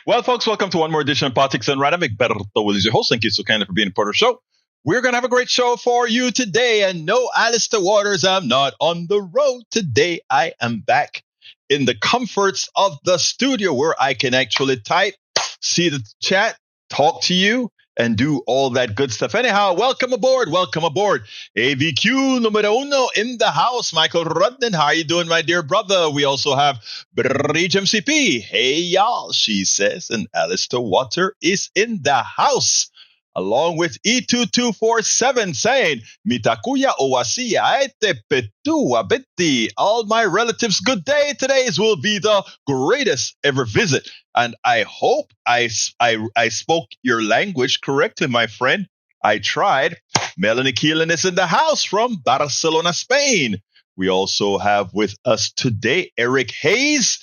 Well, folks, welcome to one more edition of Politics and Random. Egberto Will is your host. Thank you so kindly for being a part of the show. We're going to have a great show for you today. And no, Alistair Waters, I'm not on the road today. I am back in the comforts of the studio where I can actually type, see the chat, talk to you, and do all that good stuff. Anyhow, welcome aboard. Welcome aboard. AVQ numero uno in the house. Michael Rudden, how are you doing, my dear brother? We also have Bridge MCP. Hey, y'all, she says. And Alistair Water is in the house, along with E2247 saying, Mitakuya Owasiya Aite Petua Biti. All my relatives, good day. Today's will be the greatest ever visit. And I hope I spoke your language correctly, my friend. I tried. Melanie Keelan is in the house from Barcelona, Spain. We also have with us today Eric Hayes.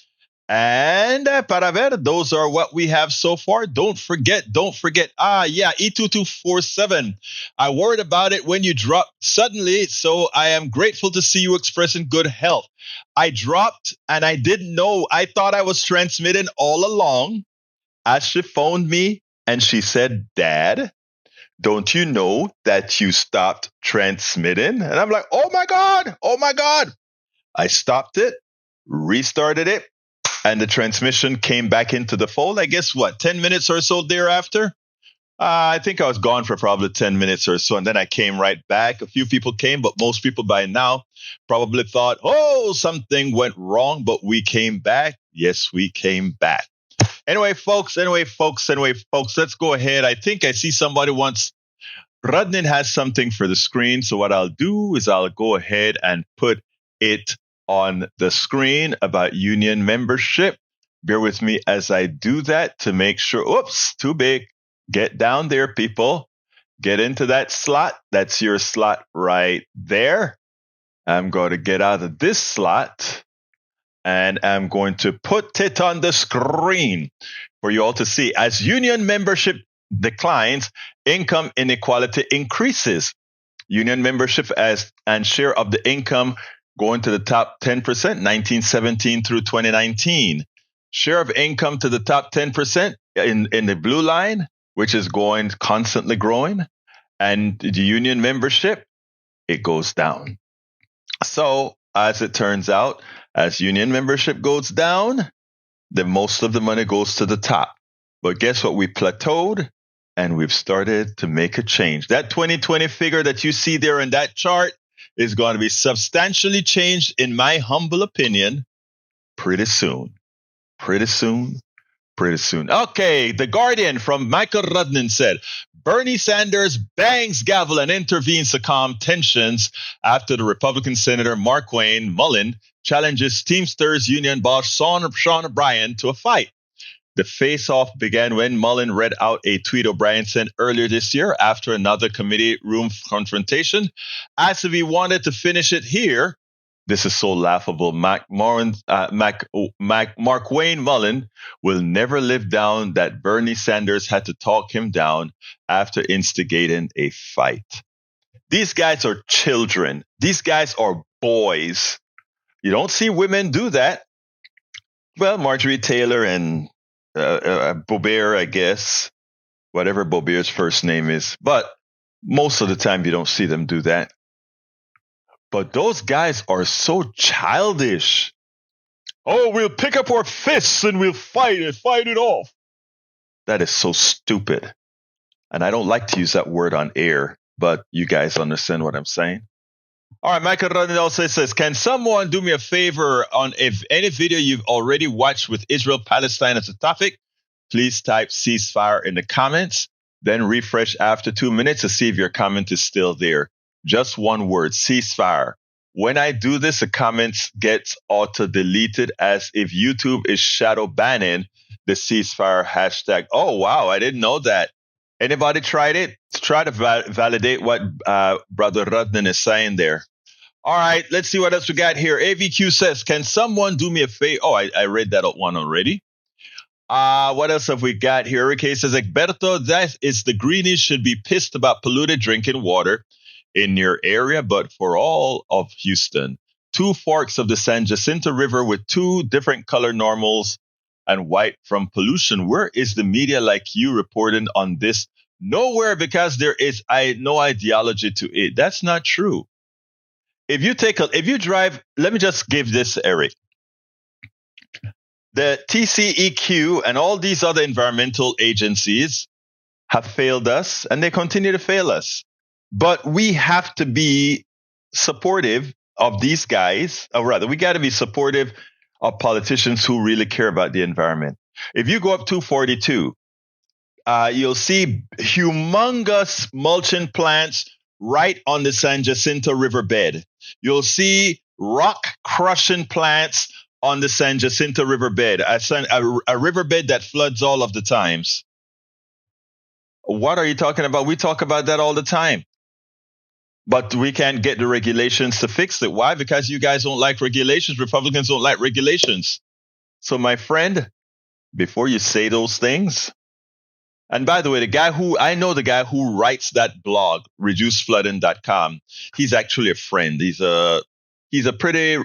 And para ver, those are what we have so far. Don't forget. E2247. I worried about it when you dropped suddenly, so I am grateful to see you expressing good health. I dropped and I didn't know. I thought I was transmitting all along as she phoned me and she said, Dad, don't you know that you stopped transmitting? And I'm like, oh my God. I stopped it, restarted it. And the transmission came back into the fold, I guess, 10 minutes or so thereafter? I think I was gone for probably 10 minutes or so, and then I came right back. A few people came, but most people by now probably thought, oh, something went wrong, but we came back. Yes, we came back. Anyway, folks, let's go ahead. I think I see somebody wants, Rudnin has something for the screen, so what I'll do is I'll go ahead and put it on the screen about union membership. Bear with me as I do that to make sure. Oops, too big. Get down there, people. Get into that slot. That's your slot right there. I'm going to get out of this slot and I'm going to put it on the screen for you all to see. As union membership declines, income inequality increases. Union membership and share of the income going to the top 10%, 1917 through 2019. Share of income to the top 10% in the blue line, which is constantly growing. And the union membership, it goes down. So as it turns out, as union membership goes down, then most of the money goes to the top. But guess what? We plateaued and we've started to make a change. That 2020 figure that you see there in that chart is going to be substantially changed, in my humble opinion, pretty soon. Okay, The Guardian from Michael Rudnin said, Bernie Sanders bangs gavel and intervenes to calm tensions after the Republican Senator Markwayne Mullin challenges Teamsters Union boss Sean O'Brien to a fight. The face-off began when Mullin read out a tweet O'Brien sent earlier this year after another committee room confrontation, as if he wanted to finish it here. This is so laughable. Markwayne Mullin will never live down that Bernie Sanders had to talk him down after instigating a fight. These guys are children. These guys are boys. You don't see women do that. Well, Marjorie Taylor and Boebert, I guess, whatever Boebert's first name is. But most of the time, you don't see them do that. But those guys are so childish. Oh, we'll pick up our fists and we'll fight it off. That is so stupid. And I don't like to use that word on air, but you guys understand what I'm saying. All right, Michael Rodney also says, can someone do me a favor on if any video you've already watched with Israel-Palestine as a topic? Please type ceasefire in the comments, then refresh after 2 minutes to see if your comment is still there. Just one word, ceasefire. When I do this, the comments get auto-deleted as if YouTube is shadow banning the ceasefire hashtag. Oh, wow, I didn't know that. Anybody tried it? Try to validate what Brother Rudnin is saying there. All right, let's see what else we got here. AVQ says, can someone do me a favor? Oh, I read that one already. What else have we got here? Okay, says, Egberto, that is the greenies should be pissed about polluted drinking water in your area, but for all of Houston. 2 forks of the San Jacinto River with 2 different color normals and white from pollution. Where is the media like you reporting on this? Nowhere, because there is no ideology to it. That's not true. If you drive, let me just give this, Eric. The TCEQ and all these other environmental agencies have failed us, and they continue to fail us. But we have to be supportive of these guys, or rather, we got to be supportive of politicians who really care about the environment. If you go up 242, you'll see humongous mulching plants right on the San Jacinto riverbed. You'll see rock crushing plants on the San Jacinto riverbed, a riverbed that floods all of the times. What are you talking about? We talk about that all the time. But we can't get the regulations to fix it. Why? Because you guys don't like regulations. Republicans don't like regulations. So, my friend, before you say those things, and by the way, I know the guy who writes that blog, reduceflooding.com, he's actually a friend. He's a pretty,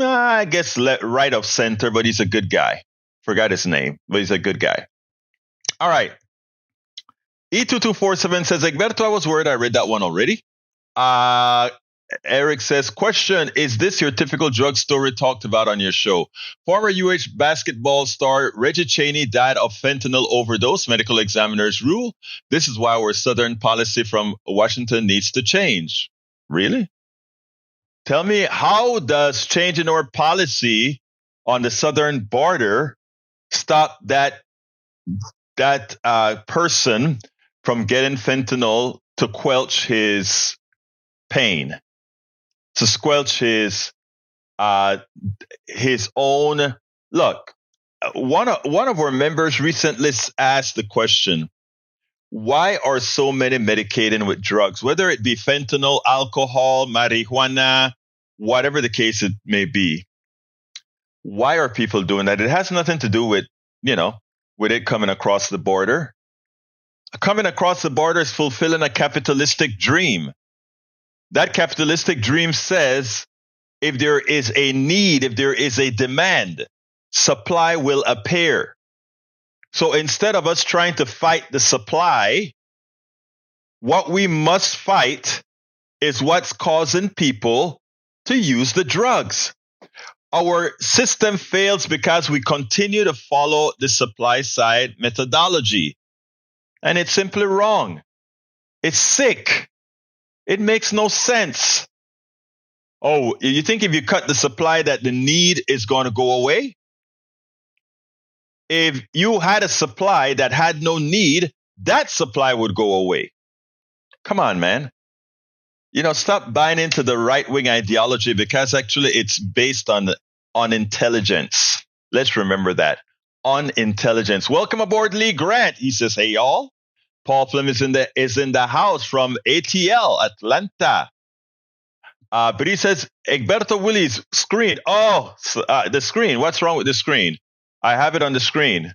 I guess, right of center, but he's a good guy. Forgot his name, but he's a good guy. All right. E2247 says, Egberto, I was worried. I read that one already. Eric says, question, is this your typical drug story talked about on your show? Former UH basketball star Reggie Chaney died of fentanyl overdose. Medical examiners rule. This is why our Southern policy from Washington needs to change. Really? Tell me, how does changing our policy on the southern border stop that person from getting fentanyl to quelch his pain, to squelch his own? Look, one of our members recently asked the question, why are so many medicating with drugs, whether it be fentanyl, alcohol, marijuana, whatever the case it may be? Why are people doing that? It has nothing to do with, with it coming across the border. Coming across the border is fulfilling a capitalistic dream. That capitalistic dream says if there is a need, if there is a demand, supply will appear. So instead of us trying to fight the supply, what we must fight is what's causing people to use the drugs. Our system fails because we continue to follow the supply side methodology. And it's simply wrong. It's sick. It makes no sense. Oh, you think if you cut the supply that the need is going to go away? If you had a supply that had no need, that supply would go away. Come on, man. Stop buying into the right-wing ideology, because actually it's based on intelligence. Let's remember that. On intelligence. Welcome aboard, Lee Grant. He says, hey, y'all. Paul Flynn is in the house from ATL, Atlanta. But he says, Egberto Willis, screen. Oh, the screen. What's wrong with the screen? I have it on the screen.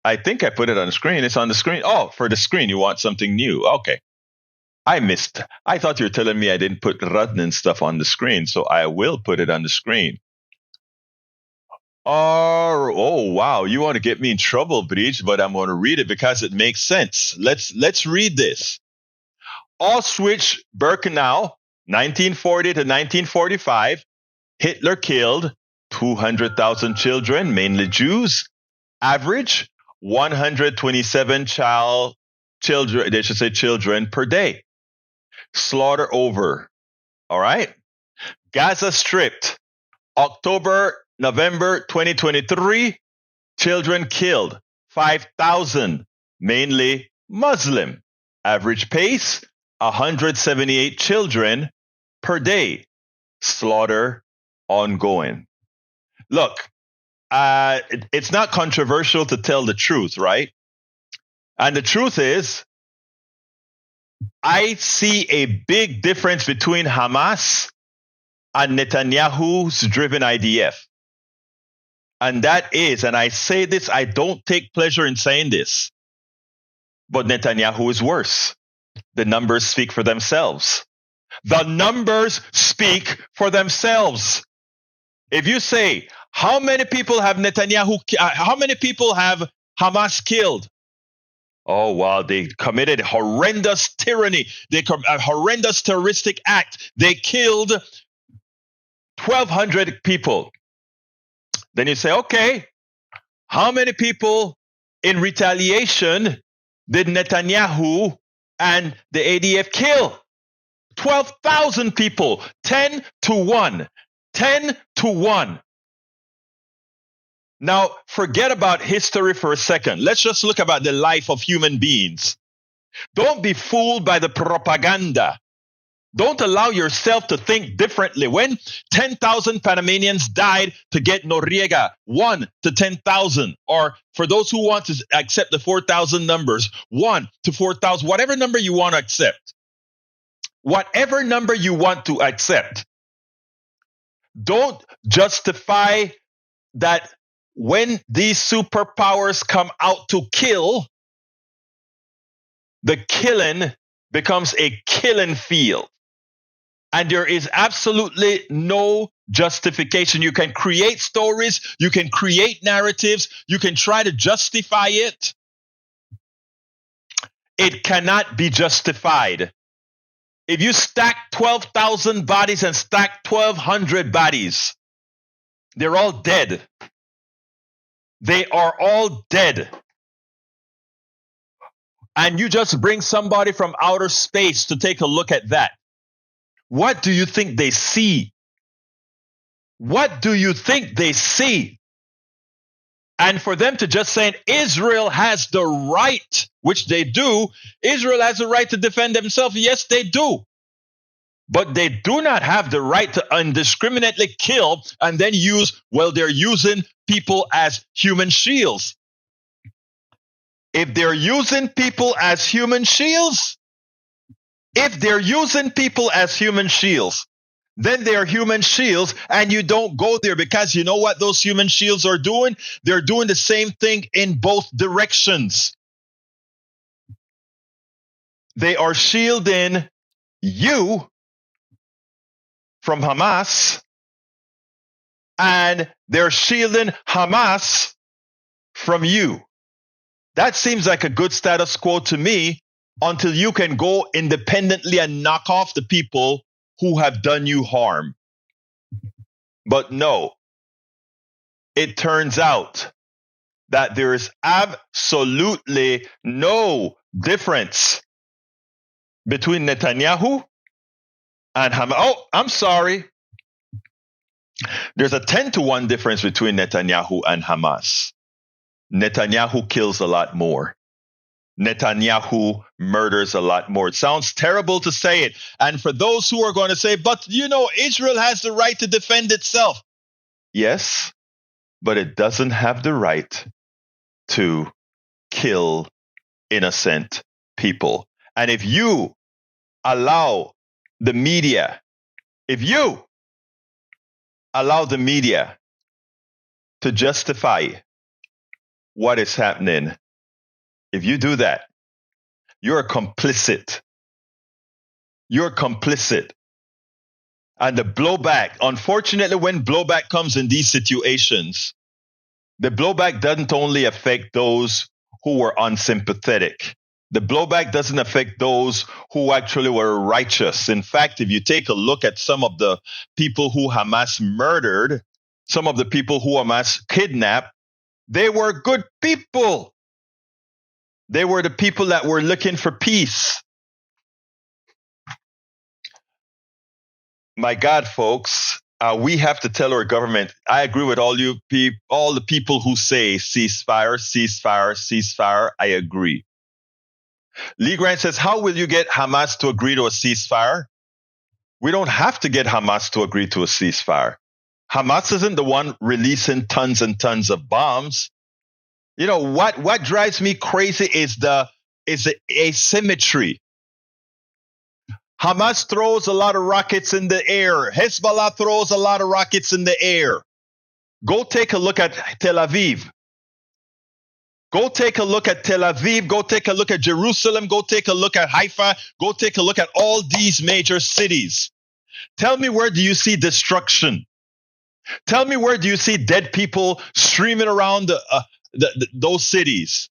I think I put it on the screen. It's on the screen. Oh, for the screen, you want something new. Okay. I missed. I thought you were telling me I didn't put Rudnin stuff on the screen, so I will put it on the screen. Oh, wow. You want to get me in trouble, Breach, but I'm going to read it because it makes sense. Let's read this. Auschwitz-Birkenau, 1940 to 1945. Hitler killed 200,000 children, mainly Jews. Average 127 children per day. Slaughter over. All right. Gaza stripped. November 2023, children killed 5,000, mainly Muslim. Average pace 178 children per day. Slaughter ongoing. Look, it's not controversial to tell the truth, right? And the truth is, I see a big difference between Hamas and Netanyahu's driven IDF. And that is, and I say this, I don't take pleasure in saying this, but Netanyahu is worse. The numbers speak for themselves. The numbers speak for themselves. If you say How many people have how many people have Hamas killed? Oh, wow, they committed horrendous tyranny. They a horrendous terroristic act. They killed 1,200 people. Then you say, okay, how many people in retaliation did Netanyahu and the ADF kill? 12,000 people, 10 to 1. 10 to 1. Now, forget about history for a second. Let's just look about the life of human beings. Don't be fooled by the propaganda. Don't allow yourself to think differently. When 10,000 Panamanians died to get Noriega, 1 to 10,000, or for those who want to accept the 4,000 numbers, 1 to 4,000, whatever number you want to accept. Whatever number you want to accept. Don't justify that when these superpowers come out to kill, the killing becomes a killing field. And there is absolutely no justification. You can create stories, you can create narratives, you can try to justify it. It cannot be justified. If you stack 12,000 bodies and stack 1,200 bodies, they're all dead. They are all dead. And you just bring somebody from outer space to take a look at that. What do you think they see? What do you think they see? And for them to just say Israel has the right, which they do, Israel has the right to defend themselves. Yes, they do. But they do not have the right to indiscriminately kill and then they're using people as human shields. If they're using people as human shields, then they're human shields, and you don't go there, because you know what those human shields are doing? They're doing the same thing in both directions. They are shielding you from Hamas, and they're shielding Hamas from you. That seems like a good status quo to me, until you can go independently and knock off the people who have done you harm. But no, it turns out that there is absolutely no difference between Netanyahu and Hamas. Oh, I'm sorry. There's a 10 to 1 difference between Netanyahu and Hamas. Netanyahu kills a lot more. Netanyahu murders a lot more. It sounds terrible to say it. And for those who are going to say, but Israel has the right to defend itself. Yes, but it doesn't have the right to kill innocent people. And if you allow the media, to justify what is happening, if you do that, you're complicit. You're complicit. And the blowback, unfortunately, when blowback comes in these situations, the blowback doesn't only affect those who were unsympathetic. The blowback doesn't affect those who actually were righteous. In fact, if you take a look at some of the people who Hamas murdered, some of the people who Hamas kidnapped, they were good people. They were the people that were looking for peace. My God, folks, we have to tell our government. I agree with all the people who say ceasefire, ceasefire, ceasefire. I agree. Lee Grant says, how will you get Hamas to agree to a ceasefire? We don't have to get Hamas to agree to a ceasefire. Hamas isn't the one releasing tons and tons of bombs. What drives me crazy is the asymmetry. Hamas throws a lot of rockets in the air. Hezbollah throws a lot of rockets in the air. Go take a look at Tel Aviv. Go take a look at Tel Aviv. Go take a look at Jerusalem. Go take a look at Haifa. Go take a look at all these major cities. Tell me, where do you see destruction? Tell me, where do you see dead people streaming around those cities?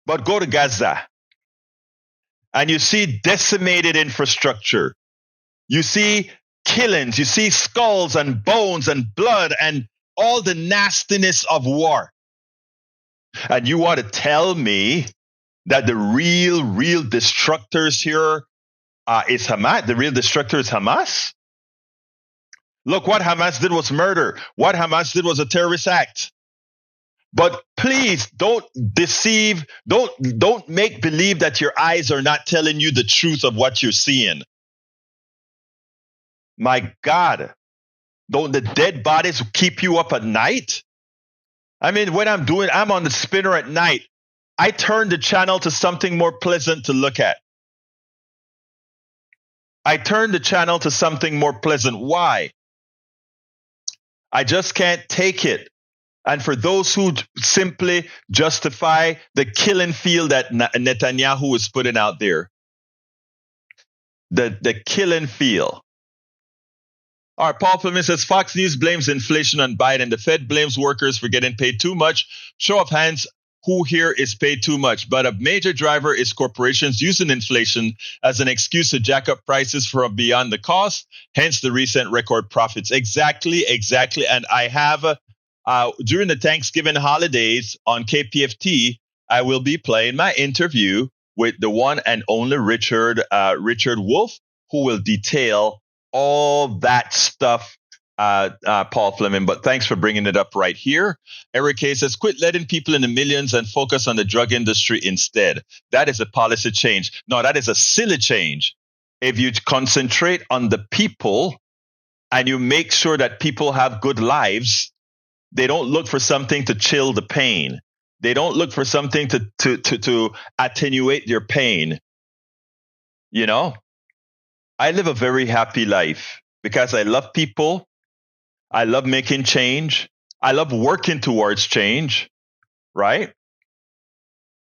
But go to Gaza and you see decimated infrastructure. You see killings. You see skulls and bones and blood and all the nastiness of war. And you want to tell me that the real destructors here is Hamas? The real destructor is Hamas? Look, what Hamas did was murder. What Hamas did was a terrorist act. But please don't deceive, don't make believe that your eyes are not telling you the truth of what you're seeing. My God, don't the dead bodies keep you up at night? I mean, when I'm on the spinner at night, I turn the channel to something more pleasant to look at. I turn the channel to something more pleasant. Why? I just can't take it. And for those who simply justify the killing field that Netanyahu is putting out there, the killing field. All right, Paul Fleming says Fox News blames inflation on Biden. The Fed blames workers for getting paid too much. Show of hands, who here is paid too much? But a major driver is corporations using inflation as an excuse to jack up prices from beyond the cost, hence the recent record profits. Exactly. And I have, during the Thanksgiving holidays on KPFT, I will be playing my interview with the one and only Richard Wolff, who will detail all that stuff, Paul Fleming. But thanks for bringing it up right here. Eric K says, quit letting people in the millions and focus on the drug industry instead. That is a policy change. No, that is a silly change. If you concentrate on the people and you make sure that people have good lives, they don't look for something to chill the pain. They don't look for something to attenuate their pain. You know? I live a very happy life because I love people. I love making change. I love working towards change, right?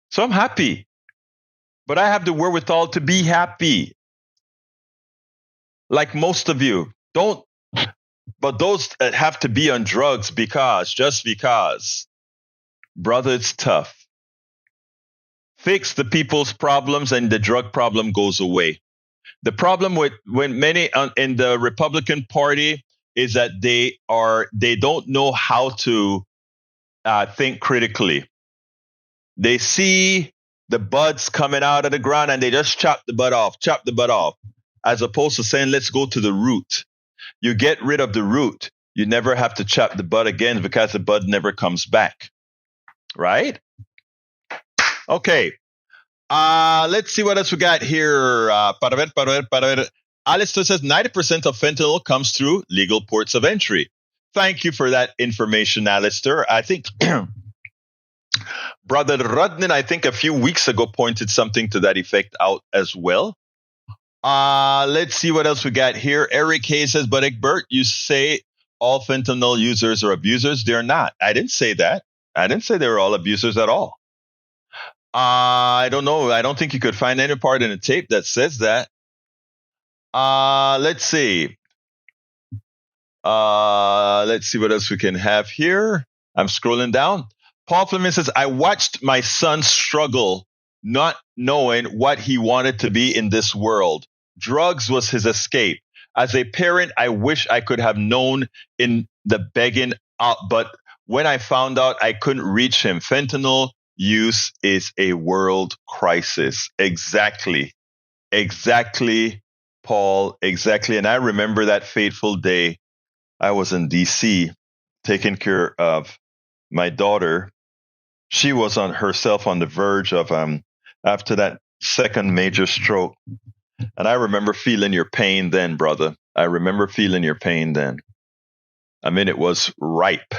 So I'm happy. But I have the wherewithal to be happy. Like most of you. But those that have to be on drugs just because. Brother, it's tough. Fix the people's problems and the drug problem goes away. The problem with when many in the Republican Party is that they don't know how to think critically. They see the buds coming out of the ground and they just chop the bud off, as opposed to saying, let's go to the root. You get rid of the root. You never have to chop the bud again because the bud never comes back. Right? Okay. Let's see what else we got here. Alistair says 90% of fentanyl comes through legal ports of entry. Thank you for that information, Alistair. I think Brother Rudnin, I think a few weeks ago, pointed something to that effect out as well. Let's see what else we got here. Eric Hayes says, but Egbert, you say all fentanyl users are abusers. They're not. I didn't say that. I didn't say they were all abusers at all. I don't know. I don't think you could find any part in the tape that says that. Let's see. Let's see what else we can have here. I'm scrolling down. Paul Fleming says, I watched my son struggle, not knowing what he wanted to be in this world. Drugs was his escape. As a parent, I wish I could have known in the begging out, but when I found out, I couldn't reach him. Fentanyl use is a world crisis. Exactly, Paul, exactly. And I remember that fateful day. I was in D.C. taking care of my daughter. She was on the verge of after that second major stroke. And I remember feeling your pain then, brother. I remember feeling your pain then. I mean, it was ripe.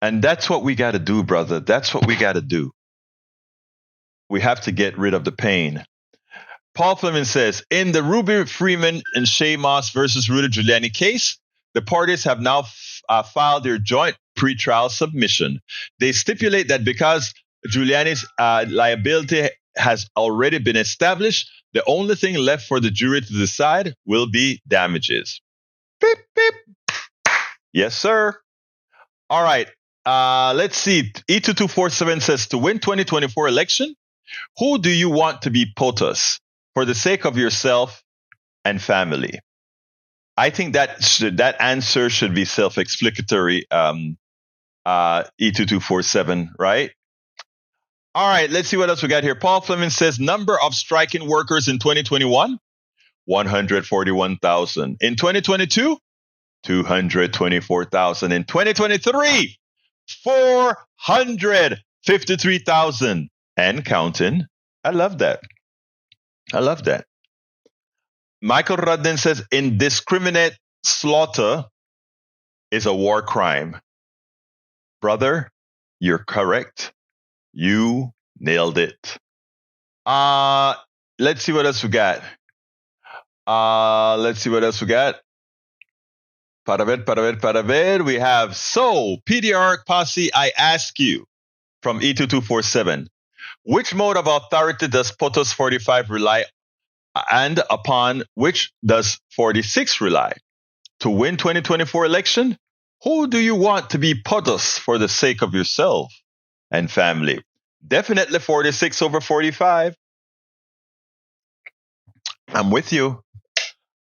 And that's what we got to do, brother. That's what we got to do. We have to get rid of the pain. Paul Fleming says, in the Ruby Freeman and Shay Moss versus Rudy Giuliani case, the parties have now filed their joint pretrial submission. They stipulate that because Giuliani's liability has already been established, the only thing left for the jury to decide will be damages. Beep, beep. Yes, sir. All right. Let's see. E2247 says to win 2024 election, who do you want to be POTUS for the sake of yourself and family? I think that answer should be self-explanatory. E2247, right? All right, let's see what else we got here. Paul Fleming says number of striking workers in 2021, 141,000. In 2022, 224,000. In 2023, 453,000 and counting. I love that. I love that. Michael Rudden says indiscriminate slaughter is a war crime. Brother, you're correct. You nailed it. Let's see what else we got. Para ver. We have, so, PDR Posse, I ask you, from E2247, which mode of authority does POTUS 45 rely and upon which does 46 rely? To win 2024 election, who do you want to be POTUS for the sake of yourself and family? Definitely 46 over 45. I'm with you.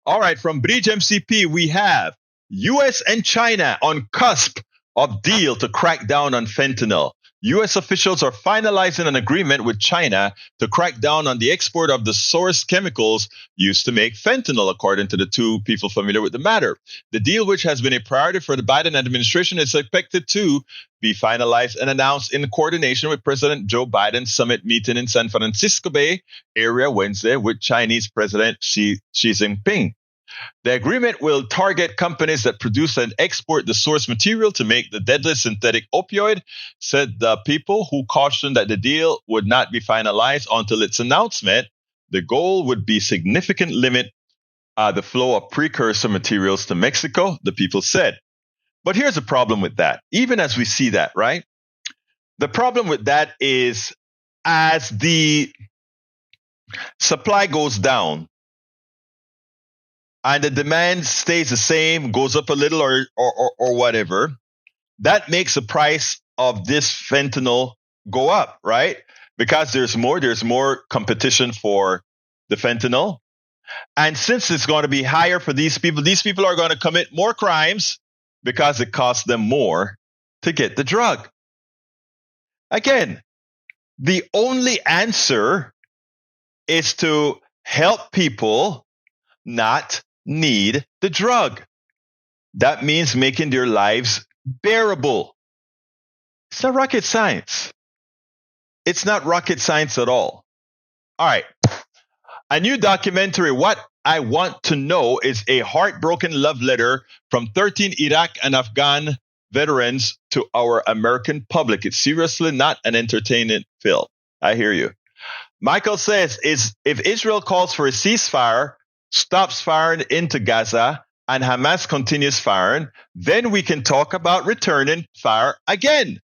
All right, from Bridge MCP, we have U.S. and China on cusp of deal to crack down on fentanyl. U.S. officials are finalizing an agreement with China to crack down on the export of the source chemicals used to make fentanyl, according to the two people familiar with the matter. The deal, which has been a priority for the Biden administration, is expected to be finalized and announced in coordination with President Joe Biden's summit meeting in San Francisco Bay area Wednesday with Chinese President Xi Jinping. The agreement will target companies that produce and export the source material to make the deadly synthetic opioid, said the people, who cautioned that the deal would not be finalized until its announcement. The goal would be significant limit the flow of precursor materials to Mexico, the people said. But here's the problem with that. Even as we see that, right? The problem with that is as the supply goes down, and the demand stays the same, goes up a little or whatever, that makes the price of this fentanyl go up, right? Because there's more competition for the fentanyl. And since it's going to be higher for these people are going to commit more crimes because it costs them more to get the drug. Again, the only answer is to help people not need the drug. That means making their lives bearable. It's not rocket science. It's not rocket science at all. All right. A new documentary, What I Want to Know, is a heartbroken love letter from 13 Iraq and Afghan veterans to our American public. It's seriously not an entertainment film. I hear you. Michael says, if Israel calls for a ceasefire, stops firing into Gaza, and Hamas continues firing, then we can talk about returning fire again.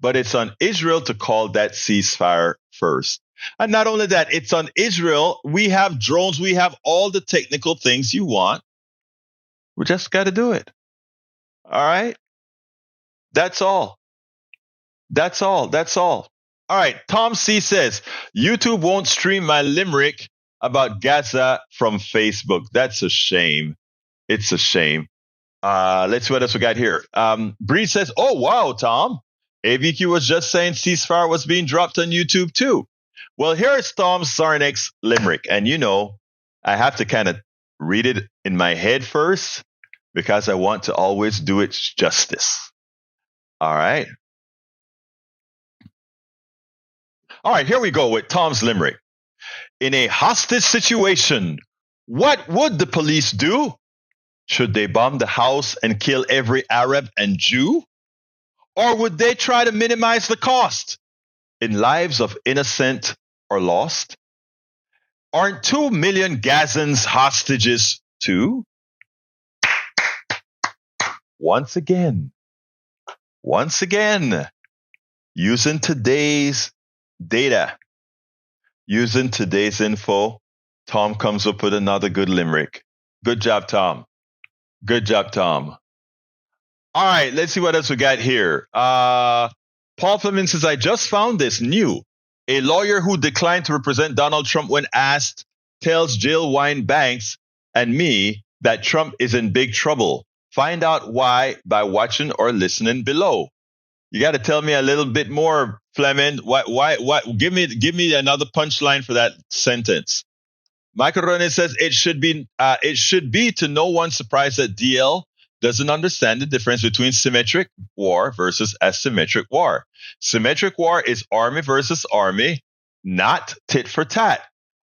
But it's on Israel to call that ceasefire first. And not only that, it's on Israel. We have drones. We have all the technical things you want. We just got to do it. All right? That's all. All right. Tom C says, YouTube won't stream my limerick about Gaza from Facebook. That's a shame. It's a shame. Let's see what else we got here. Bree says, oh, wow, Tom. AVQ was just saying ceasefire was being dropped on YouTube too. Well, here's Tom Sarnik's limerick. And I have to kind of read it in my head first because I want to always do it justice. All right. All right, here we go with Tom's limerick. In a hostage situation, what would the police do? Should they bomb the house and kill every Arab and Jew? Or would they try to minimize the cost in lives of innocent or lost? Aren't 2 million Gazans hostages too? Once again, using today's data, using today's info, Tom comes up with another good limerick. Good job, Tom. All right, let's see what else we got here. Paul Fleming says, I just found this new. A lawyer who declined to represent Donald Trump when asked tells Jill Wine Banks and me that Trump is in big trouble. Find out why by watching or listening below. You got to tell me a little bit more, Fleming. Why? Give me another punchline for that sentence. Michael Ronan says it should be to no one's surprise that DL doesn't understand the difference between symmetric war versus asymmetric war. Symmetric war is army versus army, not tit for tat.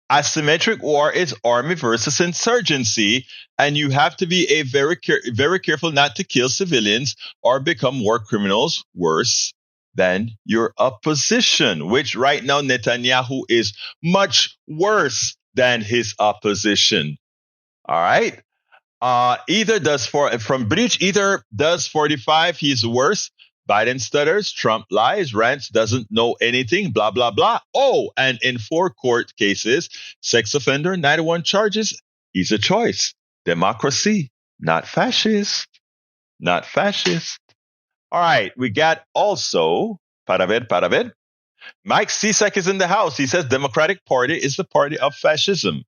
Asymmetric war is army versus insurgency, and you have to be very careful not to kill civilians or become war criminals worse than your opposition, which right now Netanyahu is much worse than his opposition. All right. Either does 45, he's worse. Biden stutters, Trump lies, Rance doesn't know anything, blah, blah, blah. Oh, and in 4 court cases, sex offender, 91 charges, he's a choice. Democracy, not fascist. Not fascist. All right, we got also, para ver. Mike Cisak is in the house. He says Democratic Party is the party of fascism.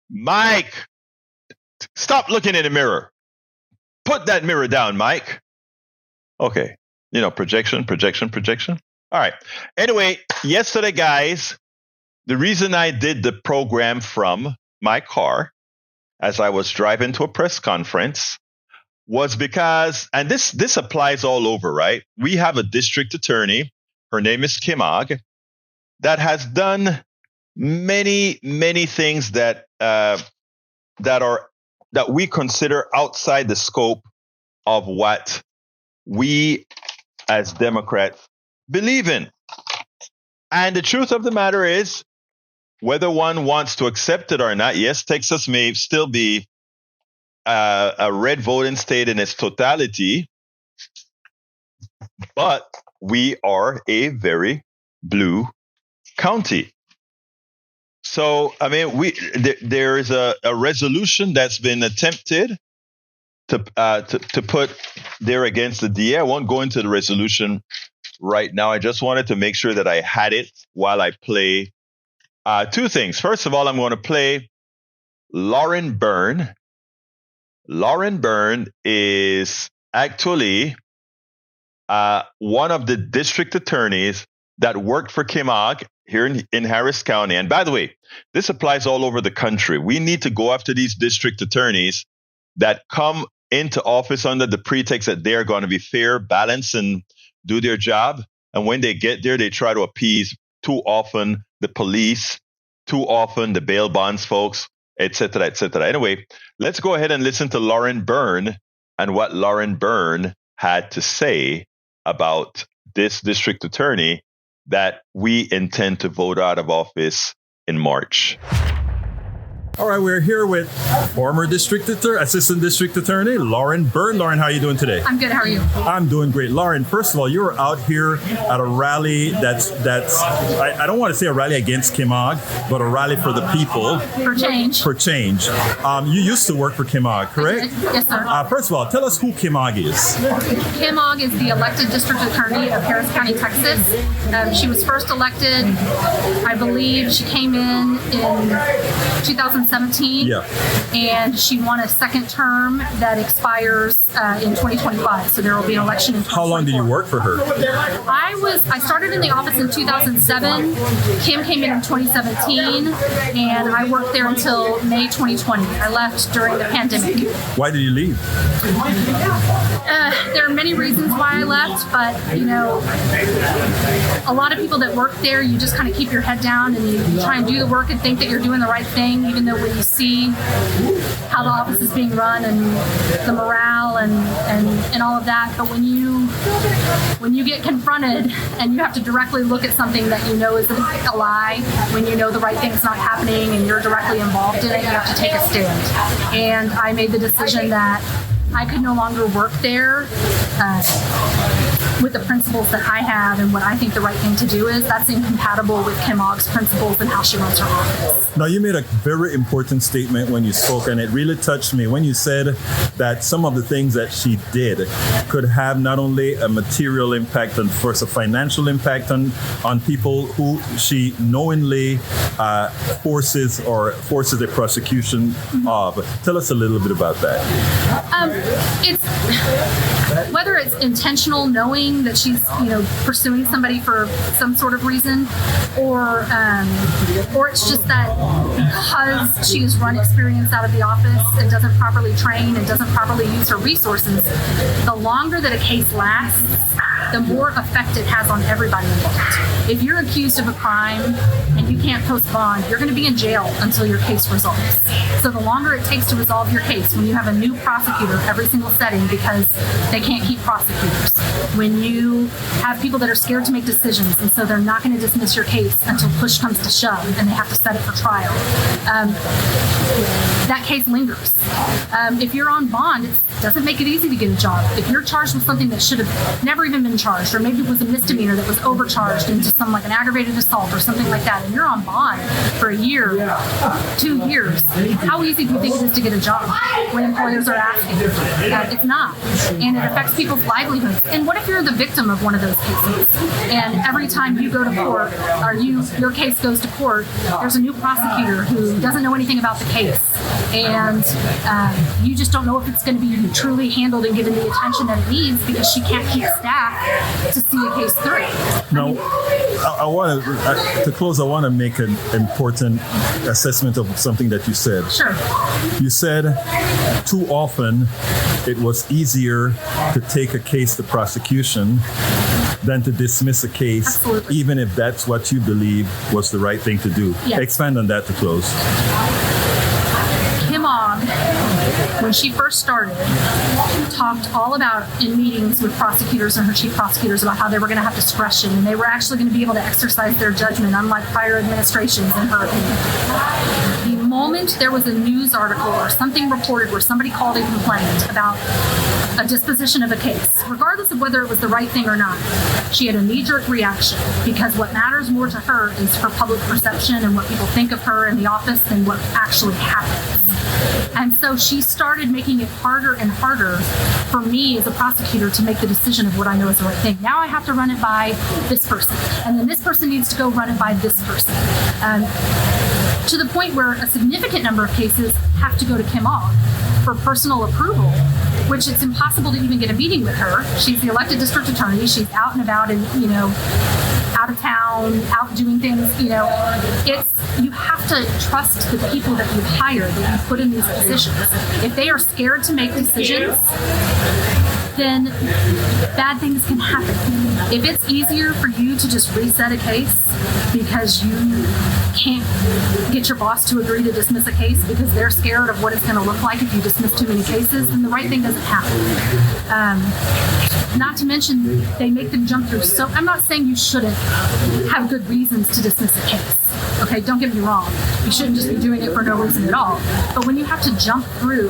Mike, stop looking in the mirror. Put that mirror down, Mike. Okay. Projection. All right. Anyway, yesterday, guys, the reason I did the program from my car as I was driving to a press conference was because, and this applies all over, right? We have a district attorney. Her name is Kim Ogg, that has done many, many things that we consider outside the scope of what we as Democrats believe in. And the truth of the matter is, whether one wants to accept it or not, yes, Texas may still be a red voting state in its totality, but we are a very blue county. So, I mean, there is a resolution that's been attempted to put there against the DA. I won't go into the resolution right now. I just wanted to make sure that I had it while I play 2 things. First of all, I'm going to play Lauren Byrne. Lauren Byrne is actually one of the district attorneys that worked for Kim Ogg here in Harris County. And by the way, this applies all over the country. We need to go after these district attorneys that come into office under the pretext that they're going to be fair, balanced, and do their job. And when they get there, they try to appease too often the police, too often the bail bonds folks, etc., etc. Anyway, let's go ahead and listen to Lauren Byrne and what Lauren Byrne had to say about this district attorney that we intend to vote out of office in March. All right, we're here with former assistant district attorney, Lauren Byrne. Lauren, how are you doing today? I'm good. How are you? I'm doing great. Lauren, first of all, you were out here at a rally that's I don't want to say a rally against Kim Ogg, but a rally for the people. For change. For change. You used to work for Kim Ogg, correct? Yes, sir. First of all, tell us who Kim Ogg is. Kim Ogg is the elected district attorney of Harris County, Texas. She was first elected, I believe she came in 2017. Yeah. And she won a second term that expires in 2025. So there will be an election in 2024. How long did you work for her? I started in the office in 2007. Kim came in 2017, and I worked there until May 2020. I left during the pandemic. Why did you leave? There are many reasons why I left, but a lot of people that work there, you just kind of keep your head down and you try and do the work and think that you're doing the right thing, even though when you see how the office is being run and the morale and all of that, but when you get confronted and you have to directly look at something that you know is a lie, when you know the right thing's not happening and you're directly involved in it, you have to take a stand. And I made the decision that I could no longer work there with the principles that I have and what I think the right thing to do is. That's incompatible with Kim Ogg's principles and how she runs her office. Now, you made a very important statement when you spoke, and it really touched me when you said that some of the things that she did could have not only a material impact and first a financial impact on people who she knowingly forces a prosecution of. Tell us a little bit about that. It's whether it's intentional, knowing that she's pursuing somebody for some sort of reason, or it's just that because she has run experience out of the office and doesn't properly train and doesn't properly use her resources, the longer that a case lasts, the more effect it has on everybody involved. If you're accused of a crime and you can't post bond, you're going to be in jail until your case resolves. So the longer it takes to resolve your case, when you have a new prosecutor every single setting because they can't keep prosecutors, when you have people that are scared to make decisions and so they're not going to dismiss your case until push comes to shove and they have to set it for trial, that case lingers. If you're on bond, it doesn't make it easy to get a job. If you're charged with something that should have never even been charged, or maybe it was a misdemeanor that was overcharged into some like an aggravated assault or something like that, and you're on bond for a year, 2 years, how easy do you think it is to get a job when employers are asking? It's not. And it affects people's livelihoods. And what if you're the victim of one of those cases? And every time you go to court, or your case goes to court, there's a new prosecutor who doesn't know anything about the case. And you just don't know if it's going to be truly handled and given the attention that it needs because she can't keep staff to see a case through. Now, I want to close. I want to make an important assessment of something that you said. Sure. You said too often it was easier to take a case to prosecution than to dismiss a case, Absolutely. even if that's what you believe was the right thing to do. Yes. Expand on that to close. Kim Ogg, when she first started, talked all about in meetings with prosecutors and her chief prosecutors about how they were going to have discretion and they were actually going to be able to exercise their judgment, unlike prior administrations, in her opinion. The moment there was a news article or something reported where somebody called a complaint about a disposition of a case, regardless of whether it was the right thing or not, she had a knee-jerk reaction because what matters more to her is her public perception and what people think of her in the office than what actually happens. And so she started making it harder and harder for me as a prosecutor to make the decision of what I know is the right thing. Now I have to run it by this person, and then this person needs to go run it by this person. To the point where a significant number of cases have to go to Kim Ogg for personal approval, which it's impossible to even get a meeting with her. She's the elected district attorney. She's out and about and, out of town, out doing things, you have to trust the people that you hire, that you put in these positions. If they are scared to make decisions, then bad things can happen. If it's easier for you to just reset a case because you can't get your boss to agree to dismiss a case because they're scared of what it's going to look like if you dismiss too many cases, then the right thing doesn't happen. Not to mention, they make them jump through. So I'm not saying you shouldn't have good reasons to dismiss a case. Okay, don't get me wrong. You shouldn't just be doing it for no reason at all. But when you have to jump through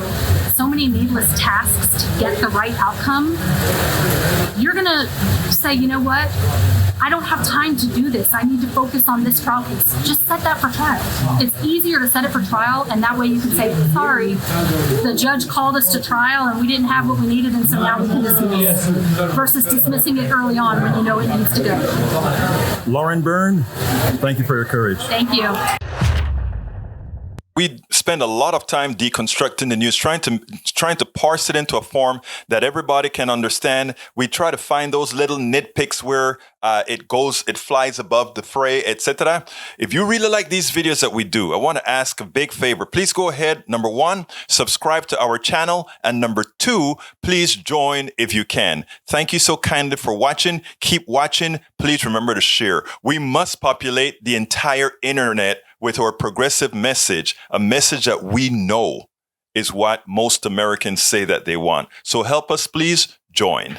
so many needless tasks to get the right outcome, you're going to say, you know what? I don't have time to do this. I need to focus on this trial case. Just set that for trial. It's easier to set it for trial, and that way you can say, sorry, the judge called us to trial and we didn't have what we needed, and so now we can dismiss, versus dismissing it early on when you know it needs to go. Lauren Byrne, thank you for your courage. Thank you. We spend a lot of time deconstructing the news, trying to parse it into a form that everybody can understand. We try to find those little nitpicks where it flies above the fray, etc. If you really like these videos that we do, I want to ask a big favor. Please go ahead. Number 1, subscribe to our channel. And number 2, please join if you can. Thank you so kindly for watching. Keep watching. Please remember to share. We must populate the entire internet with our progressive message, a message that we know is what most Americans say that they want. So help us, please join.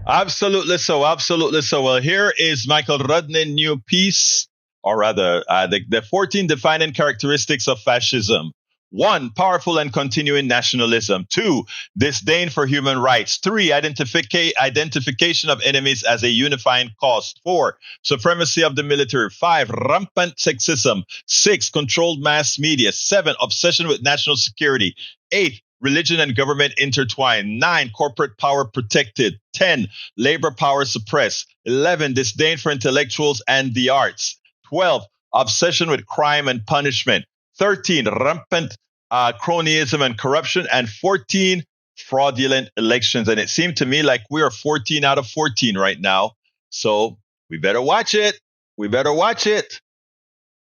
Absolutely so. Absolutely so. Well, here is Michael Rudney's new piece, or rather, the 14 defining characteristics of fascism. 1, powerful and continuing nationalism. 2, disdain for human rights. 3, identification of enemies as a unifying cause. 4, supremacy of the military. 5, rampant sexism. 6, controlled mass media. 7, obsession with national security. 8, religion and government intertwined. 9, corporate power protected. 10, labor power suppressed. 11, disdain for intellectuals and the arts. 12, obsession with crime and punishment. 13, rampant cronyism and corruption. And 14, fraudulent elections. And it seemed to me like we are 14 out of 14 right now. So we better watch it. We better watch it.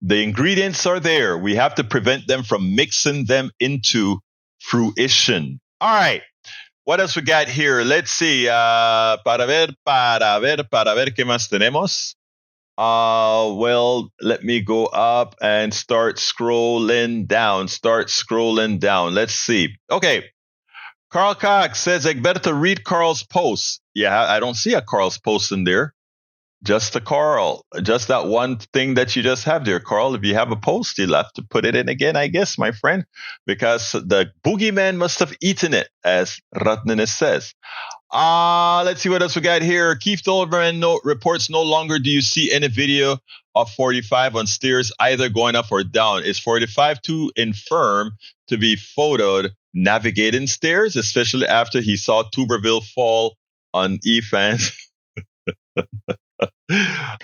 The ingredients are there. We have to prevent them from mixing them into fruition. All right. What else we got here? Let's see. Para ver, ¿qué más tenemos? Well, let me go up and start scrolling down. Let's see. Okay. Carl Cox says, Egberto, read Carl's post. Yeah, I don't see a Carl's post in there. Just a Carl. Just that one thing that you just have there, Carl. If you have a post, you'll have to put it in again, I guess, my friend, because the boogeyman must have eaten it, as Ratnanis says. Let's see what else we got here. Keith Dolberman reports no longer do you see any video of 45 on stairs either going up or down. Is 45 too infirm to be photoed navigating stairs, especially after he saw Tuberville fall on E-Fans?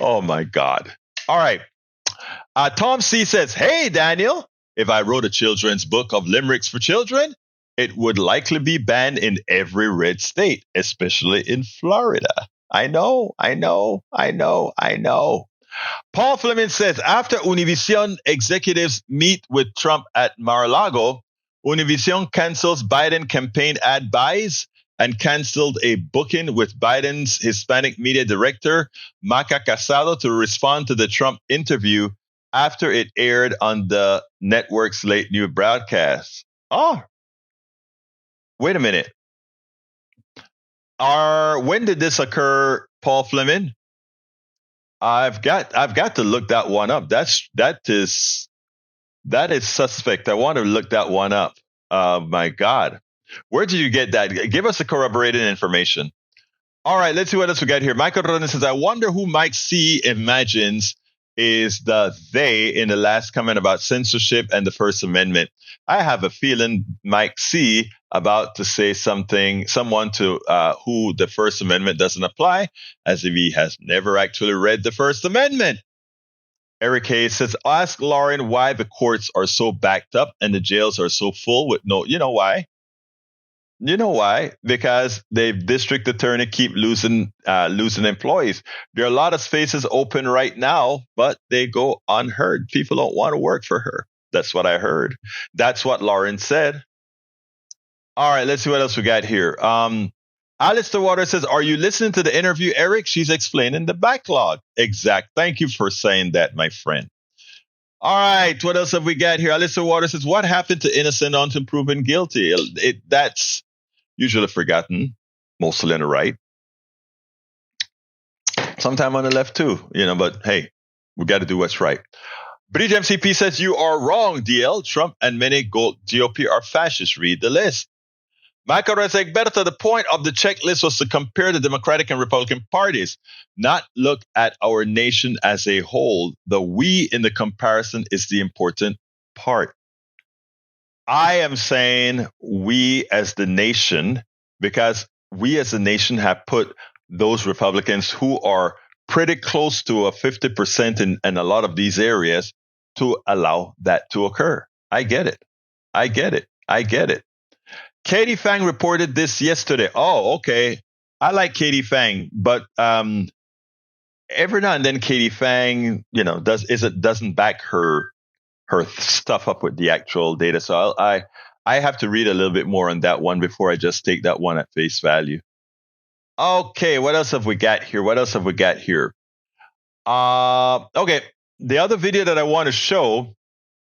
Oh, my God. All right. Tom C. says, hey, Daniel, if I wrote a children's book of limericks for children, it would likely be banned in every red state, especially in Florida. I know. Paul Fleming says, after Univision executives meet with Trump at Mar-a-Lago, Univision cancels Biden campaign ad buys and canceled a booking with Biden's Hispanic media director, Maca Casado, to respond to the Trump interview after it aired on the network's late new broadcast. Oh, wait a minute. When did this occur, Paul Fleming? I've got to look that one up. That is suspect. I want to look that one up. My God. Where did you get that? Give us the corroborated information. All right, let's see what else we got here. Michael Ronan says, I wonder who Mike C. imagines is the they in the last comment about censorship and the First Amendment. I have a feeling Mike C. about to say someone to who the First Amendment doesn't apply, as if he has never actually read the First Amendment. Eric Hayes says, ask Lauren why the courts are so backed up and the jails are so full with no, you know why? You know why? Because the district attorney keep losing employees. There are a lot of spaces open right now, but they go unheard. People don't want to work for her. That's what I heard. That's what Lauren said. All right, let's see what else we got here. Alistair Waters says, are you listening to the interview, Eric? She's explaining the backlog. Exact. Thank you for saying that, my friend. All right, what else have we got here? Alistair Waters says, what happened to innocent until proven guilty? That's usually forgotten, mostly on the right. Sometime on the left too, but hey, we got to do what's right. Bridge MCP says, you are wrong, DL. Trump and many GOP are fascists. Read the list. Michael Egberto, the point of the checklist was to compare the Democratic and Republican parties, not look at our nation as a whole. The we in the comparison is the important part. I am saying we as the nation, because we as a nation have put those Republicans who are pretty close to a 50% in a lot of these areas to allow that to occur. I get it. Katie Fang reported this yesterday. Oh, okay. I like Katie Fang, but every now and then Katie Fang, doesn't back her stuff up with the actual data. So I have to read a little bit more on that one before I just take that one at face value. Okay, what else have we got here? Okay, the other video that I want to show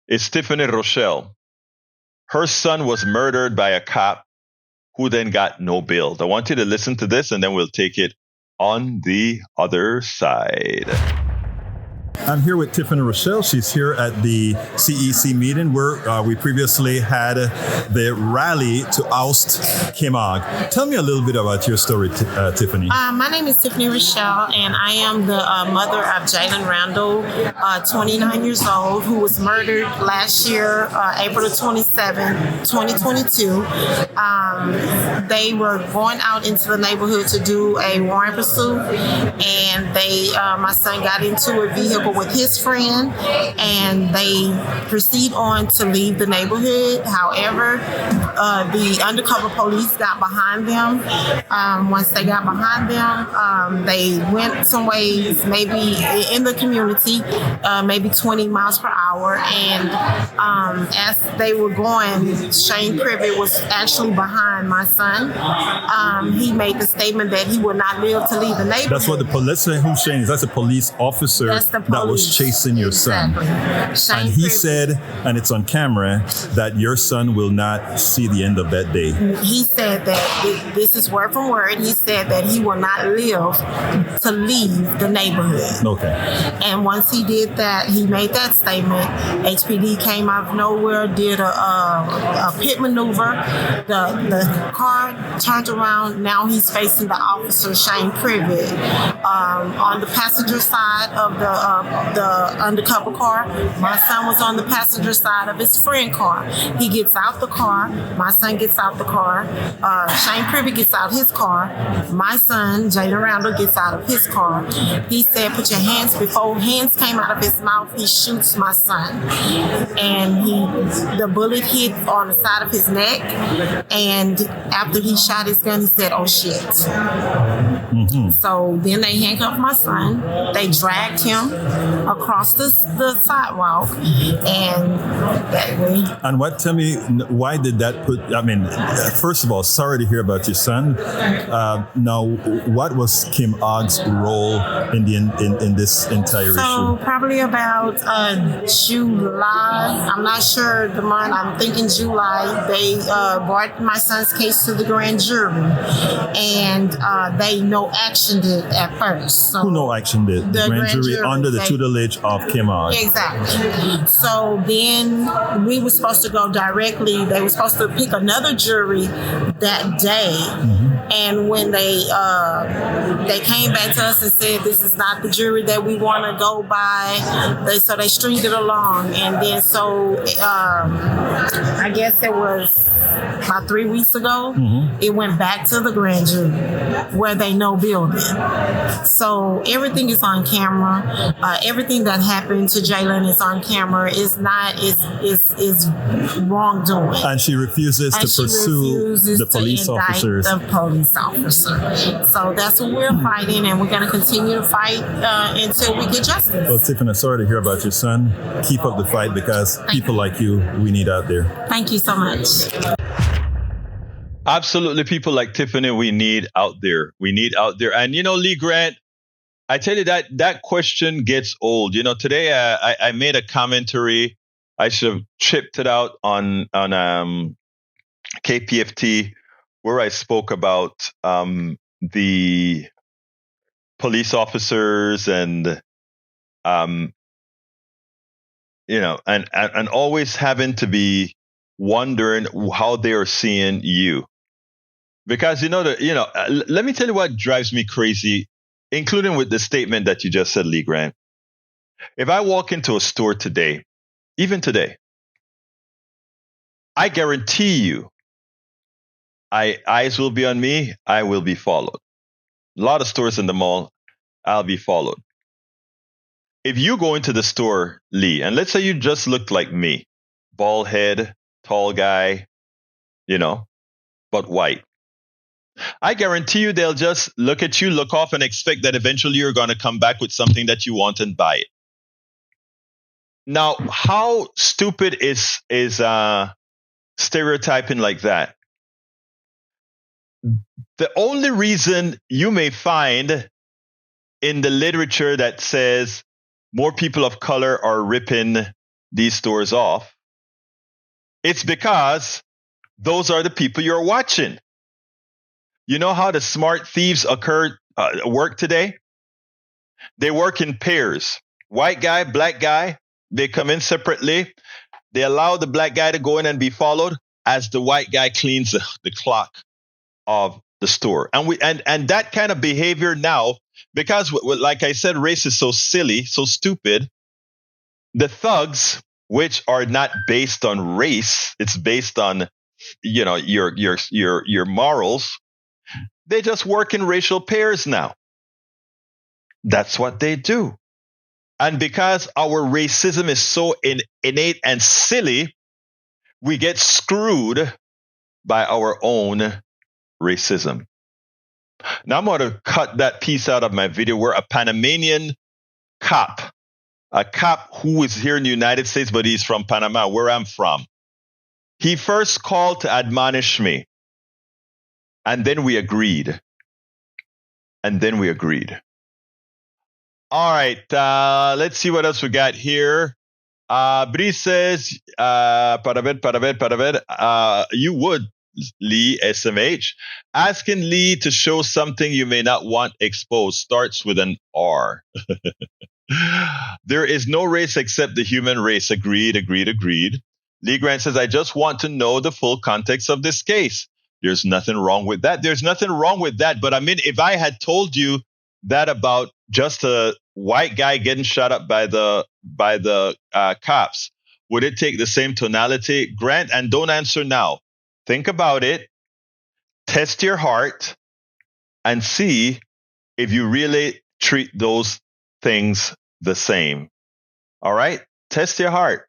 is Tiffany Rochelle. Her son was murdered by a cop who then got no bail. I want you to listen to this, and then we'll take it on the other side. I'm here with Tiffany Rochelle. She's here at the CEC meeting where we previously had the rally to oust Kim Ogg. Tell me a little bit about your story, Tiffany. My name is Tiffany Rochelle, and I am the mother of Jalen Randall, 29 years old, who was murdered last year, April 27, 2022. They were going out into the neighborhood to do a warrant pursuit, and my son got into a vehicle with his friend, and they proceed on to leave the neighborhood. However, the undercover police got behind them. Once they got behind them, they went some ways, maybe in the community, maybe 20 miles per hour. And as they were going, Shane Privet was actually behind my son. He made the statement that he would not live to leave the neighborhood. That's what the police say. Who's Shane? That's a police officer that was chasing your son. Shane And he Privet said, and it's on camera, that your son will not see the end of that day. He said that, this is word for word, he said that he will not live to leave the neighborhood. Okay. And once he did that, he made that statement, HPD came out of nowhere, did a pit maneuver. The car turned around. Now he's facing the officer, Shane Privet. On the passenger side of the undercover car, my son was on the passenger side of his friend's car. He gets out the car. My son gets out the car. Shane Privet gets out his car. My son, Jalen Randall, gets out of his car. He said, put your hands, before hands came out of his mouth, he shoots my son. And the bullet hit on the side of his neck. And after he shot his gun, he said, oh shit. Mm-hmm. So then they handcuffed my son. They dragged him across the sidewalk. And that way. And tell me, why did that first of all, sorry to hear about your son. Now, what was Kim Ogg's role in this entire So issue? probably about July. I'm not sure the month. I'm thinking July. They brought my son's case to the grand jury, and they no actioned it at first. So who no actioned it? The grand jury under the tutelage of Kim Ogg. Exactly. So then we were supposed to go directly. They were supposed to pick another jury that day. Mm-hmm. And when they came back to us and said, this is not the jury that we want to go by, they stringed it along. And then I guess it was about 3 weeks ago, it went back to the grand jury where they no building. So everything is on camera. Everything that happened to Jalen is on camera. Is wrongdoing. And she refuses to pursue the police officers. The police officer. So that's what we're fighting, and we're going to continue to fight until we get justice. Well, Tiffany, sorry to hear about your son. Keep up the fight, because people like you, we need out there. Thank you so much. Absolutely, people like Tiffany, we need out there. We need out there. And, Lee Grant, I tell you that question gets old. Today I made a commentary. I should have chipped it out on KPFT, where I spoke about the police officers and and always having to be wondering how they are seeing you. Because let me tell you what drives me crazy, including with the statement that you just said, Lee Grant. If I walk into a store today, even today, I guarantee you, eyes will be on me. I will be followed. A lot of stores in the mall, I'll be followed. If you go into the store, Lee, and let's say you just look like me, bald head, tall guy, but white. I guarantee you they'll just look at you, look off, and expect that eventually you're going to come back with something that you want and buy it. Now, how stupid is stereotyping like that? The only reason you may find in the literature that says more people of color are ripping these stores off, it's because those are the people you're watching. You know how the smart thieves work today? They work in pairs. white guy, black guy, they come in separately. They allow the black guy to go in and be followed as the white guy cleans the clock of the store. And that kind of behavior now, because like I said, race is so silly, so stupid. The thugs, which are not based on race, it's based on, your morals. They just work in racial pairs now. That's what they do. And because our racism is so innate and silly, we get screwed by our own racism. Now I'm going to cut that piece out of my video where a Panamanian cop, a cop who is here in the United States, but he's from Panama, where I'm from. He first called to admonish me. And then we agreed. All right, let's see what else we got here. Bree says, you would, Lee, SMH. Asking Lee to show something you may not want exposed starts with an R. There is no race except the human race. Agreed. Lee Grant says, I just want to know the full context of this case. There's nothing wrong with that. But I mean, if I had told you that about just a white guy getting shot up by the cops, would it take the same tonality? Grant, and don't answer now. Think about it. Test your heart and see if you really treat those things the same. All right? Test your heart.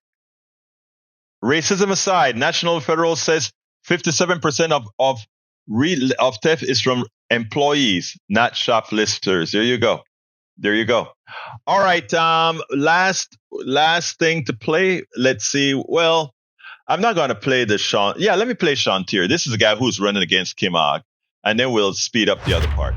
Racism aside, National Federal says 57% of theft is from employees, not shoplifters. There you go. All right. Last thing to play. Let's see. Well, I'm not going to play the Sean. Yeah, let me play Sean Tier. This is a guy who's running against Kim Ogg, and then we'll speed up the other part.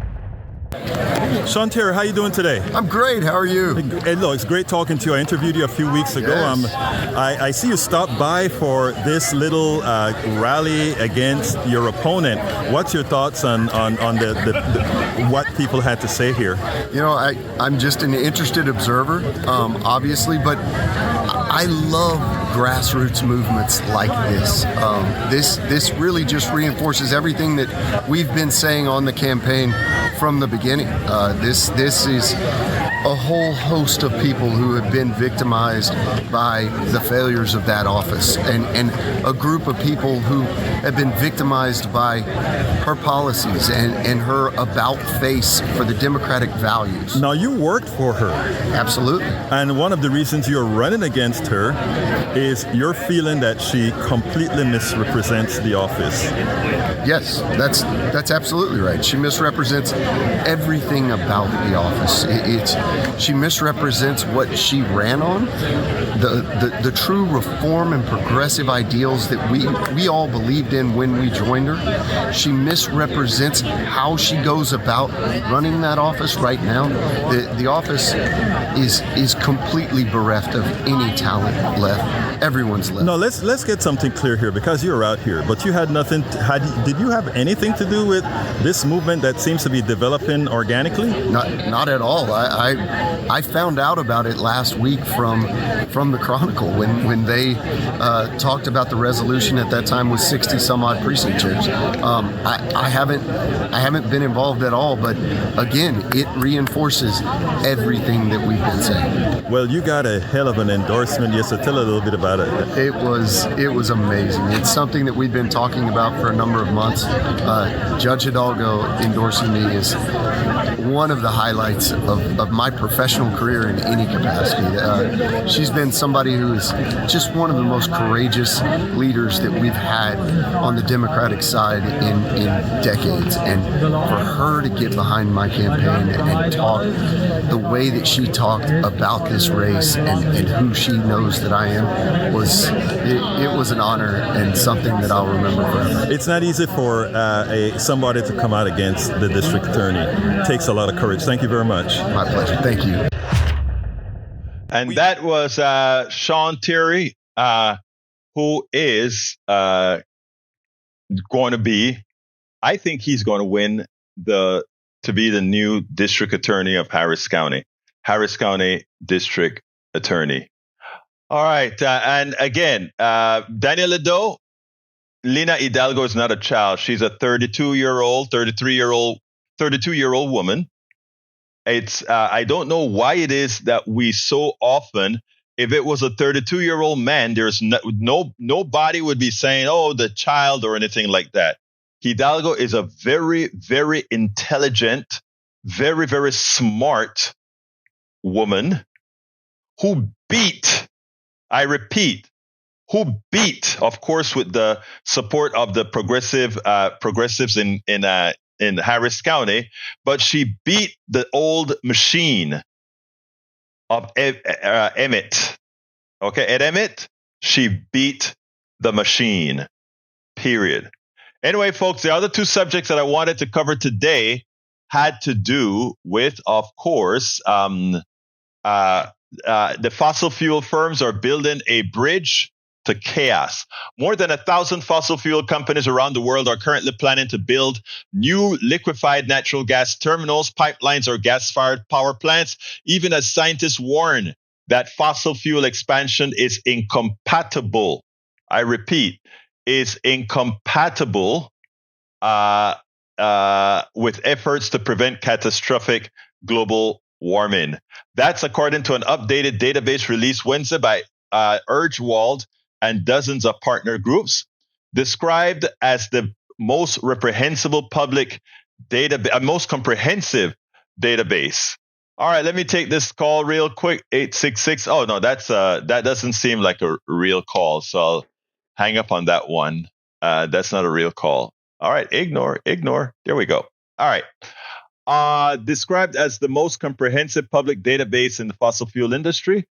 Sean Tier, how you doing today? I'm great. How are you? Hey, look, it's great talking to you. I interviewed you a few weeks ago. Yes. I see you stopped by for this little rally against your opponent. What's your thoughts on the what people had to say here? You know, I'm just an interested observer, obviously, but I love grassroots movements like this. This really just reinforces everything that we've been saying on the campaign from the beginning. This is a whole host of people who have been victimized by the failures of that office, and a group of people who have been victimized by her policies and her about face for the democratic values. Now, you worked for her. Absolutely. And one of the reasons you're running against her is your feeling that she completely misrepresents the office. Yes, that's absolutely right. She misrepresents everything about the office. She misrepresents what she ran on, the true reform and progressive ideals that we all believed in when we joined her. She misrepresents how she goes about running that office right now. The office is completely bereft of any talent left. Everyone's left. No, let's get something clear here, because you're out here, but you had nothing. Did you have anything to do with this movement that seems to be developing organically? Not at all. I found out about it last week from the Chronicle when they talked about the resolution at that time with 60 some odd precinct chairs. I haven't been involved at all, but again, it reinforces everything that we've been saying. Well, you got a hell of an endorsement. Yes, so tell a little bit about it. It was amazing. It's something that we've been talking about for a number of months. Judge Hidalgo endorsing me is one of the highlights of my professional career in any capacity. She's been somebody who is just one of the most courageous leaders that we've had on the Democratic side in decades. And for her to get behind my campaign and talk the way that she talked about this race and who she knows that I am was an honor and something that I'll remember forever. It's not easy for somebody to come out against the district attorney. It takes a lot of courage. Thank you very much. My pleasure. Thank you. And that was Sean Terry, who is going to be, I think he's going to win to be the new district attorney of Harris County. Harris County District Attorney. All right. And again, Daniel Ledo, Lina Hidalgo is not a child. She's a 32-year-old woman. It's I don't know why it is that we so often, if it was a 32-year-old man, there's nobody would be saying, oh, the child or anything like that. Hidalgo is a very, very intelligent, very, very smart woman who beat, I repeat, of course, with the support of the progressives in Harris County, but she beat the old machine of Emmett. Okay, at Emmett, she beat the machine. Period. Anyway, folks, the other two subjects that I wanted to cover today had to do with, of course, the fossil fuel firms are building a bridge to chaos. More than 1,000 fossil fuel companies around the world are currently planning to build new liquefied natural gas terminals, pipelines, or gas-fired power plants, even as scientists warn that fossil fuel expansion is incompatible. I repeat, is incompatible with efforts to prevent catastrophic global warming. That's according to an updated database released Wednesday by Urgewald and dozens of partner groups, described as the most reprehensible public database, most comprehensive database. All right, let me take this call real quick. 866. Oh no, that doesn't seem like a real call, so I'll hang up on that one. That's not a real call. All right, ignore. There we go. All right. Described as the most comprehensive public database in the fossil fuel industry,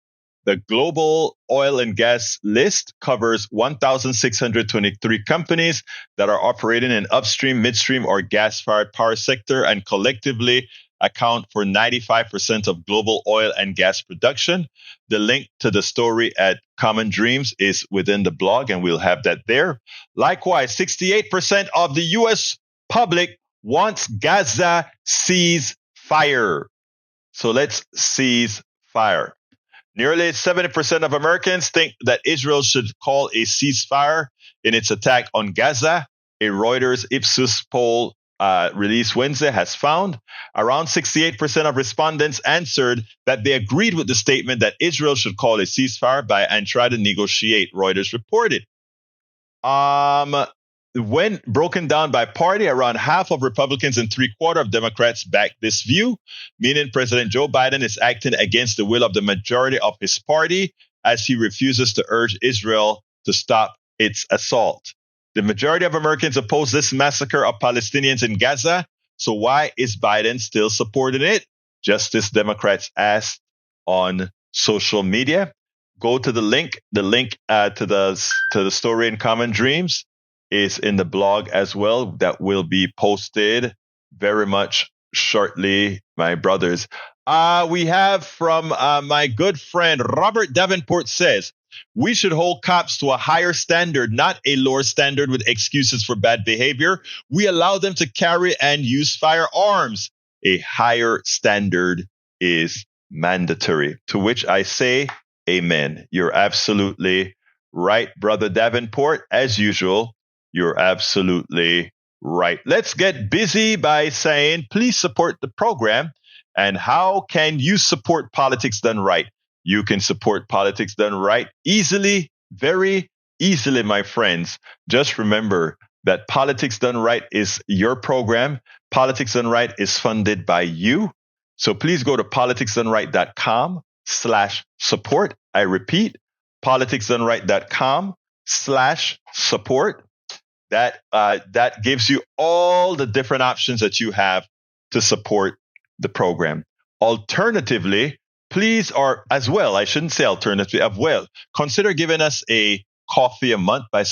the global oil and gas list covers 1,623 companies that are operating in upstream, midstream, or gas-fired power sector and collectively account for 95% of global oil and gas production. The link to the story at Common Dreams is within the blog, and we'll have that there. Likewise, 68% of the U.S. public wants Gaza cease-fire. So let's cease fire. Nearly 70% of Americans think that Israel should call a ceasefire in its attack on Gaza. A Reuters Ipsos poll released Wednesday has found around 68% of respondents answered that they agreed with the statement that Israel should call a ceasefire and try to negotiate, Reuters reported. When broken down by party, around half of Republicans and 3/4 of Democrats back this view, meaning President Joe Biden is acting against the will of the majority of his party as he refuses to urge Israel to stop its assault. The majority of Americans oppose this massacre of Palestinians in Gaza. So why is Biden still supporting it? Justice Democrats asked on social media. Go to the link. The link to the story in Common Dreams is in the blog as well. That will be posted very much shortly, my brothers. We have from my good friend Robert Davenport says, we should hold cops to a higher standard, not a lower standard with excuses for bad behavior. We allow them to carry and use firearms. A higher standard is mandatory. To which I say, amen. You're absolutely right, Brother Davenport. As usual, you're absolutely right. Let's get busy by saying, please support the program. And how can you support Politics Done Right? You can support Politics Done Right easily, very easily, my friends. Just remember that Politics Done Right is your program. Politics Done Right is funded by you. So please go to politicsdoneright.com/support. I repeat, politicsdoneright.com/support. That gives you all the different options that you have to support the program. Alternatively, please, or as well, I shouldn't say alternatively, as well, consider giving us a coffee a month by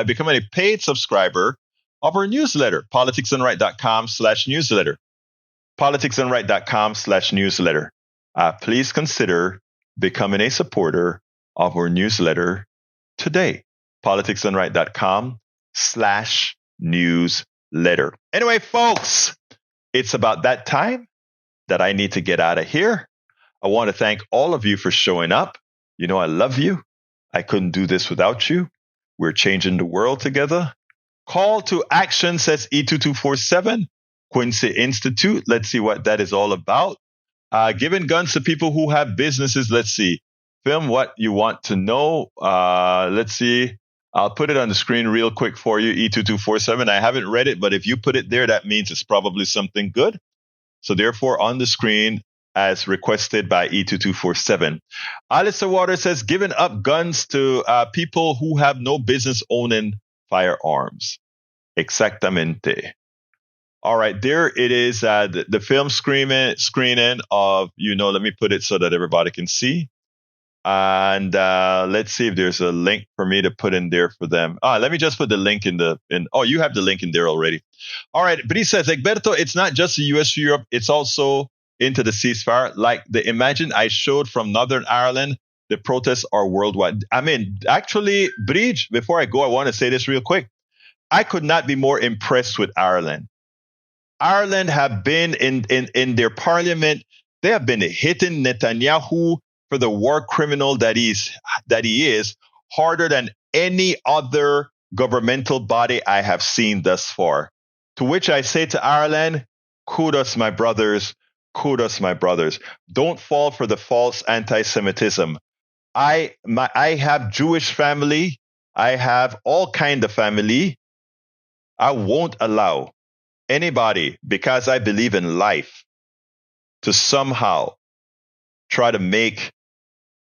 becoming a paid subscriber of our newsletter, politicsdoneright.com/newsletter. politicsdoneright.com/newsletter. Please consider becoming a supporter of our newsletter today. politicsdoneright.com/newsletter. Anyway, folks, it's about that time. that I need to get out of here. I want to thank all of you for showing up. You know, I love you. I couldn't do this without you. We're changing the world together. Call to action, says E2247, Quincy Institute. Let's see what that is all about. Giving guns to people who have businesses. Let's see. Film what you want to know. Let's see. I'll put it on the screen real quick for you, E2247. I haven't read it, but if you put it there, that means it's probably something good. So therefore, on the screen, as requested by E2247. Alistair Waters says, giving up guns to people who have no business owning firearms. Exactamente. All right, there it is. The film screening of, let me put it so that everybody can see. And let's see if there's a link for me to put in there for them. Let me just put the link you have the link in there already. All right, but he says, Egberto, it's not just the US, Europe, it's also into the ceasefire. Like the imagine I showed from Northern Ireland, the protests are worldwide. I mean, actually, Bridge, before I go, I want to say this real quick. I could not be more impressed with Ireland. Ireland have been in their parliament. They have been hitting Netanyahu for the war criminal that he is harder than any other governmental body I have seen thus far. To which I say to Ireland, kudos, my brothers. Kudos, my brothers. Don't fall for the false anti-Semitism. I have Jewish family. I have all kind of family. I won't allow anybody, because I believe in life, to somehow try to make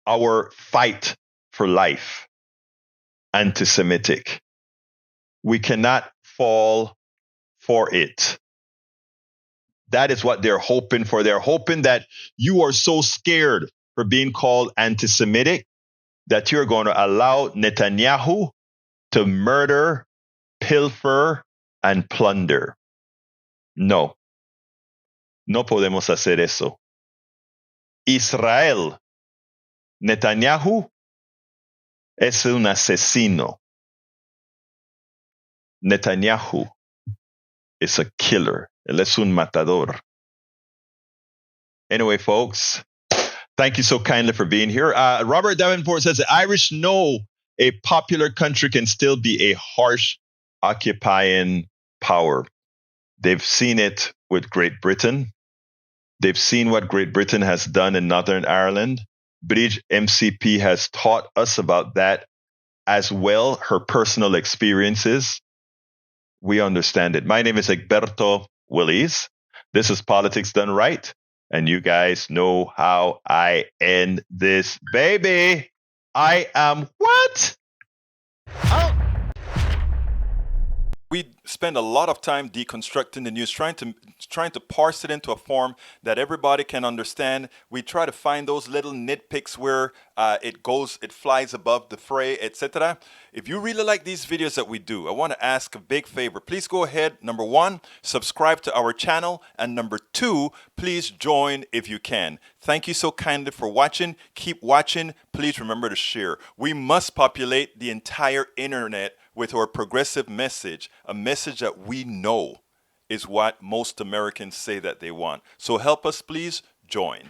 our fight for life anti-Semitic. We cannot fall for it. That is what they're hoping for. They're hoping that you are so scared for being called anti-Semitic that you're going to allow Netanyahu to murder, pilfer, and plunder. No. No podemos hacer eso. Israel, Netanyahu, es un asesino. Netanyahu is a killer. Él es un matador. Anyway, folks, thank you so kindly for being here. Robert Davenport says, the Irish know a popular country can still be a harsh occupying power. They've seen it with Great Britain. They've seen what Great Britain has done in Northern Ireland. Bridge MCP has taught us about that as well, her personal experiences. We understand it. My name is Egberto Willies. This is Politics Done Right. And you guys know how I end this baby. I am what? Oh. We spend a lot of time deconstructing the news, trying to parse it into a form that everybody can understand. We try to find those little nitpicks where it flies above the fray, etc. If you really like these videos that we do, I want to ask a big favor. Please go ahead. Number one, subscribe to our channel. And number two, please join if you can. Thank you so kindly for watching. Keep watching. Please remember to share. We must populate the entire internet with our progressive message, a message that we know is what most Americans say that they want. So help us, please join.